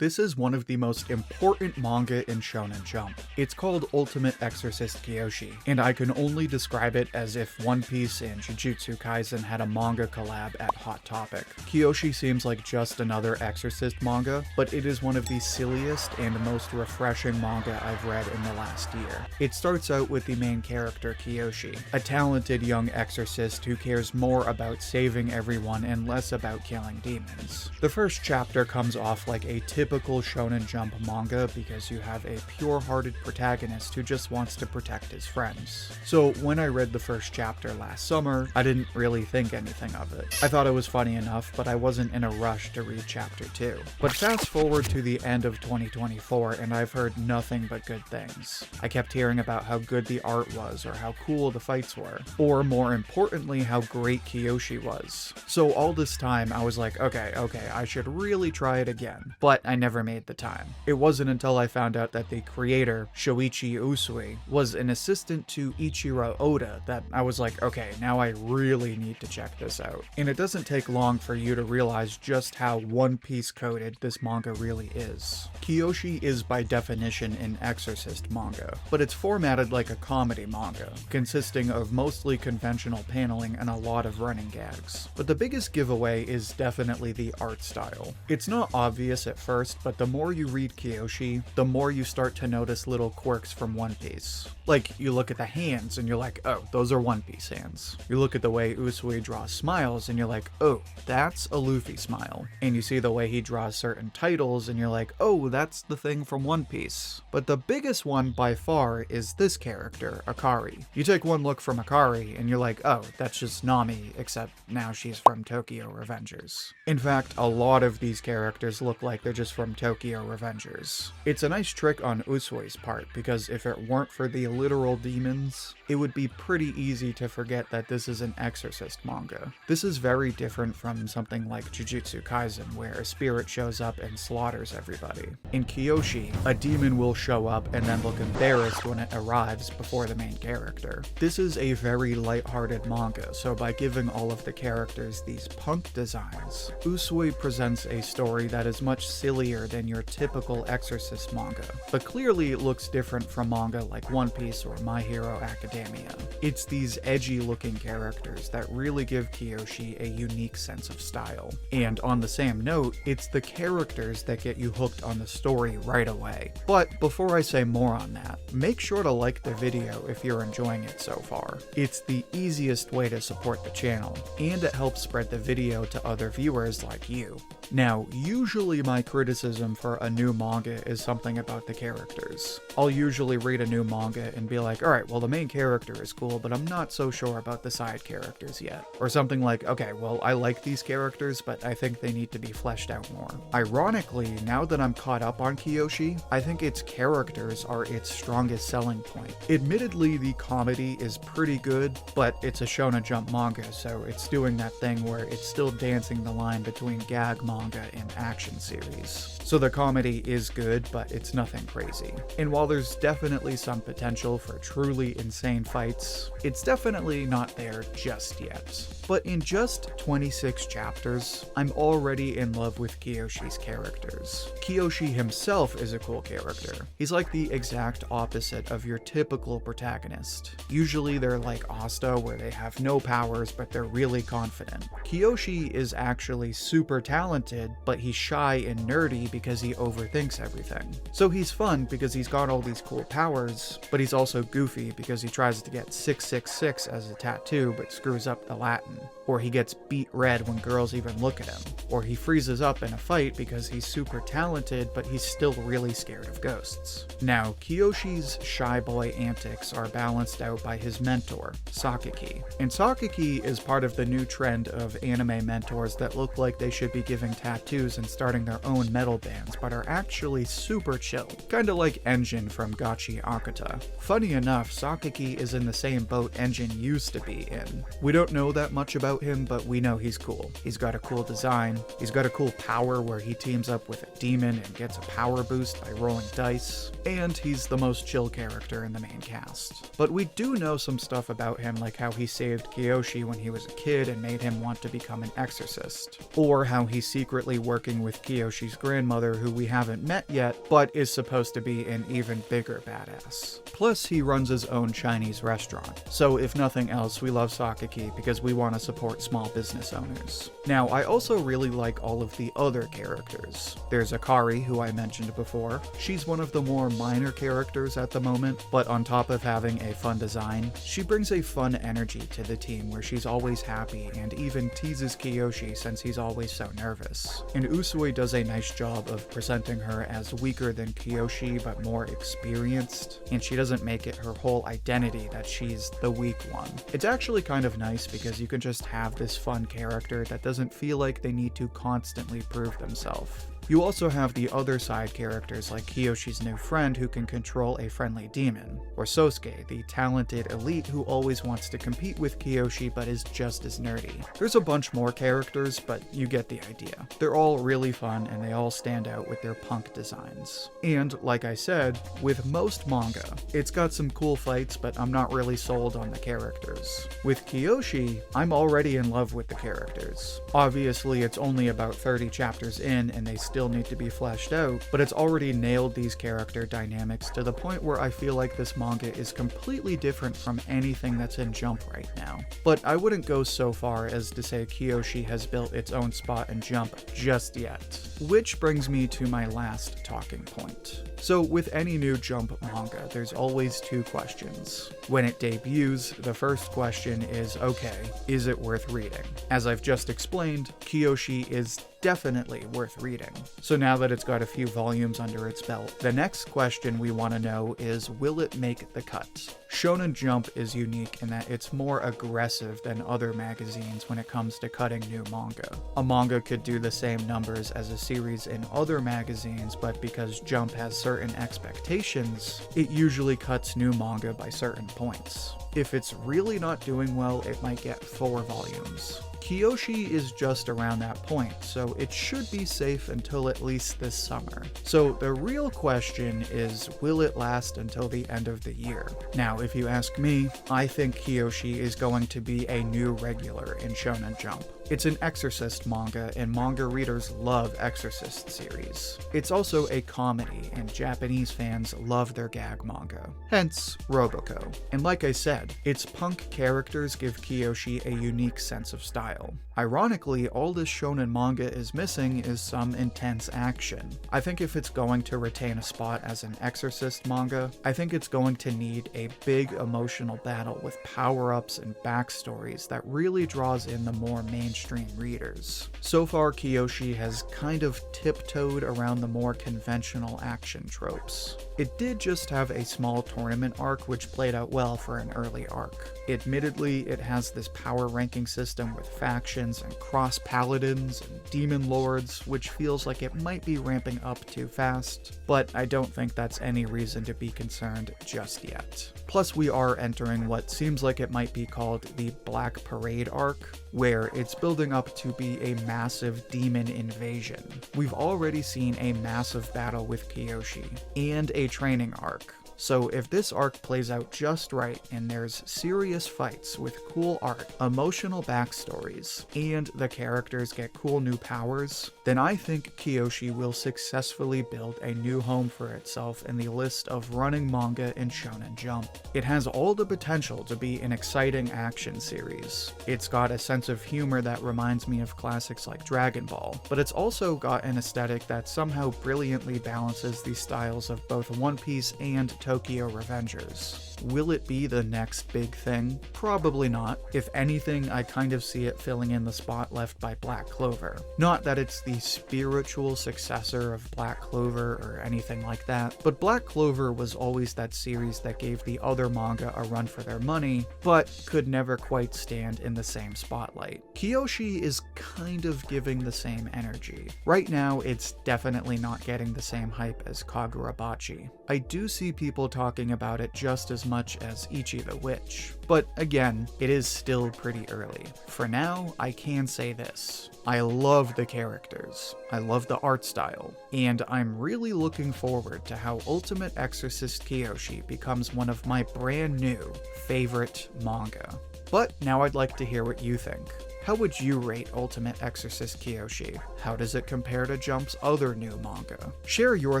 This is one of the most important manga in Shonen Jump. It's called Ultimate Exorcist Kiyoshi, and I can only describe it as if One Piece and Jujutsu Kaisen had a manga collab at Hot Topic. Kiyoshi seems like just another Exorcist manga, but it is one of the silliest and most refreshing manga I've read in the last year. It starts out with the main character Kiyoshi, a talented young exorcist who cares more about saving everyone and less about killing demons. The first chapter comes off like a typical Shonen Jump manga because you have a pure-hearted protagonist who just wants to protect his friends. So when I read the first chapter last summer, I didn't really think anything of it. I thought it was funny enough, but I wasn't in a rush to read chapter 2. But fast forward to the end of 2024 and I've heard nothing but good things. I kept hearing about how good the art was or how cool the fights were, or more importantly how great Kiyoshi was. So all this time I was like, okay, I should really try it again, but I never made the time. It wasn't until I found out that the creator, Shoichi Usui, was an assistant to Ichiro Oda that I was like, okay, now I really need to check this out. And it doesn't take long for you to realize just how One Piece coded this manga really is. Kiyoshi is by definition an exorcist manga, but it's formatted like a comedy manga, consisting of mostly conventional paneling and a lot of running gags. But the biggest giveaway is definitely the art style. It's not obvious at first, but the more you read Kiyoshi, the more you start to notice little quirks from One Piece. Like, you look at the hands and you're like, oh, those are One Piece hands. You look at the way Usui draws smiles and you're like, oh, that's a Luffy smile. And you see the way he draws certain titles and you're like, oh, that's the thing from One Piece. But the biggest one by far is this character, Akari. You take one look from Akari and you're like, oh, that's just Nami, except now she's from Tokyo Revengers. In fact, a lot of these characters look like they're just from Tokyo Revengers. It's a nice trick on Usui's part, because if it weren't for the literal demons, it would be pretty easy to forget that this is an exorcist manga. This is very different from something like Jujutsu Kaisen, where a spirit shows up and slaughters everybody. In Kiyoshi, a demon will show up and then look embarrassed when it arrives before the main character. This is a very lighthearted manga, so by giving all of the characters these punk designs, Usui presents a story that is much sillier than your typical exorcist manga, but clearly it looks different from manga like One Piece or My Hero Academia. It's these edgy looking characters that really give Kiyoshi a unique sense of style. And on the same note, it's the characters that get you hooked on the story right away. But before I say more on that, make sure to like the video if you're enjoying it so far. It's the easiest way to support the channel, and it helps spread the video to other viewers like you. Now, usually my criticism for a new manga is something about the characters. I'll usually read a new manga and be like, alright, well the main character is cool, but I'm not so sure about the side characters yet. Or something like, okay, well I like these characters, but I think they need to be fleshed out more. Ironically, now that I'm caught up on Kiyoshi, I think its characters are its strongest selling point. Admittedly, the comedy is pretty good, but it's a Shonen Jump manga, so it's doing that thing where it's still dancing the line between gag manga and action series. So the comedy is good, but it's nothing crazy. And while there's definitely some potential for truly insane fights, it's definitely not there just yet. But in just 26 chapters, I'm already in love with Kiyoshi's characters. Kiyoshi himself is a cool character. He's like the exact opposite of your typical protagonist. Usually they're like Asta, where they have no powers, but they're really confident. Kiyoshi is actually super talented, but he's shy and nerdy because he overthinks everything. So he's fun because he's got all these cool powers, but he's also goofy because he tries to get 666 as a tattoo but screws up the Latin. Or he gets beat red when girls even look at him. Or he freezes up in a fight because he's super talented, but he's still really scared of ghosts. Now, Kiyoshi's shy boy antics are balanced out by his mentor, Saxii. And Saxii is part of the new trend of anime mentors that look like they should be giving tattoos and starting their own metal bands, but are actually super chill. Kinda like Engine from Gachi Akata. Funny enough, Saxii is in the same boat Engine used to be in. We don't know that much about him, but we know he's cool. He's got a cool design, he's got a cool power where he teams up with a demon and gets a power boost by rolling dice, and he's the most chill character in the main cast. But we do know some stuff about him, like how he saved Kiyoshi when he was a kid and made him want to become an exorcist, or how he's secretly working with Kiyoshi's grandmother grandmother who we haven't met yet, but is supposed to be an even bigger badass. Plus, he runs his own Chinese restaurant, so if nothing else, we love Saxii because we want to support small business owners. Now, I also really like all of the other characters. There's Akari, who I mentioned before. She's one of the more minor characters at the moment, but on top of having a fun design, she brings a fun energy to the team where she's always happy and even teases Kiyoshi since he's always so nervous. And Usui does a nice job of presenting her as weaker than Kiyoshi but more experienced, and she doesn't make it her whole identity that she's the weak one. It's actually kind of nice because you can just have this fun character that doesn't feel like they need to constantly prove themselves. You also have the other side characters like Kiyoshi's new friend who can control a friendly demon, or Sosuke, the talented elite who always wants to compete with Kiyoshi but is just as nerdy. There's a bunch more characters, but you get the idea. They're all really fun and they all stand out with their punk designs. And like I said, with most manga, it's got some cool fights, but I'm not really sold on the characters. With Kiyoshi, I'm already in love with the characters. Obviously, it's only about 30 chapters in and they still need to be fleshed out, but it's already nailed these character dynamics to the point where I feel like this manga is completely different from anything that's in Jump right now. But I wouldn't go so far as to say Kiyoshi has built its own spot in Jump just yet. Which brings me to my last talking point. So with any new Jump manga, there's always two questions. When it debuts, the first question is, okay, is it worth reading? As I've just explained, Kiyoshi is definitely worth reading. So now that it's got a few volumes under its belt, the next question we want to know is, will it make the cut? Shonen Jump is unique in that it's more aggressive than other magazines when it comes to cutting new manga. A manga could do the same numbers as a series in other magazines, but because Jump has certain expectations, it usually cuts new manga by certain points. If it's really not doing well, it might get 4 volumes. Kiyoshi is just around that point, so it should be safe until at least this summer. So the real question is, will it last until the end of the year? Now, if you ask me, I think Kiyoshi is going to be a new regular in Shonen Jump. It's an Exorcist manga, and manga readers love Exorcist series. It's also a comedy, and Japanese fans love their gag manga. Hence, Roboco. And like I said, its punk characters give Kiyoshi a unique sense of style. Ironically, all this shonen manga is missing is some intense action. I think if it's going to retain a spot as an Exorcist manga, I think it's going to need a big emotional battle with power-ups and backstories that really draws in the more mainstream readers. So far, Kiyoshi has kind of tiptoed around the more conventional action tropes. It did just have a small tournament arc which played out well for an early arc. Admittedly, it has this power ranking system with factions and cross-paladins and demon lords, which feels like it might be ramping up too fast, but I don't think that's any reason to be concerned just yet. Plus, we are entering what seems like it might be called the Black Parade arc, where it's building up to be a massive demon invasion. We've already seen a massive battle with Kiyoshi, and a training arc. So if this arc plays out just right and there's serious fights with cool art, emotional backstories, and the characters get cool new powers, then I think Kiyoshi will successfully build a new home for itself in the list of running manga in Shonen Jump. It has all the potential to be an exciting action series. It's got a sense of humor that reminds me of classics like Dragon Ball, but it's also got an aesthetic that somehow brilliantly balances the styles of both One Piece and Tokyo Revengers. Will it be the next big thing? Probably not. If anything, I kind of see it filling in the spot left by Black Clover. Not that it's the spiritual successor of Black Clover or anything like that, but Black Clover was always that series that gave the other manga a run for their money, but could never quite stand in the same spotlight. Kiyoshi is kind of giving the same energy. Right now, it's definitely not getting the same hype as Kagurabachi. I do see people talking about it just as much as Ichi the Witch, but again, it is still pretty early. For now, I can say this. I love the characters, I love the art style, and I'm really looking forward to how Ultimate Exorcist Kiyoshi becomes one of my brand new favorite manga. But now I'd like to hear what you think. How would you rate Ultimate Exorcist Kiyoshi? How does it compare to Jump's other new manga? Share your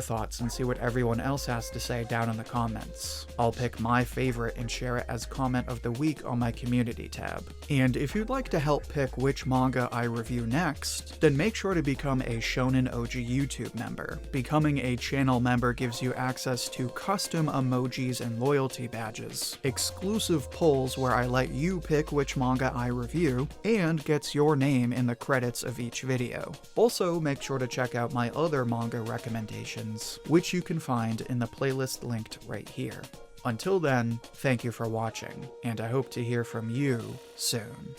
thoughts and see what everyone else has to say down in the comments. I'll pick my favorite and share it as comment of the week on my community tab. And if you'd like to help pick which manga I review next, then make sure to become a Shonen Ouji YouTube member. Becoming a channel member gives you access to custom emojis and loyalty badges, exclusive polls where I let you pick which manga I review, and gets your name in the credits of each video. Also, make sure to check out my other manga recommendations, which you can find in the playlist linked right here. Until then, thank you for watching, and I hope to hear from you soon.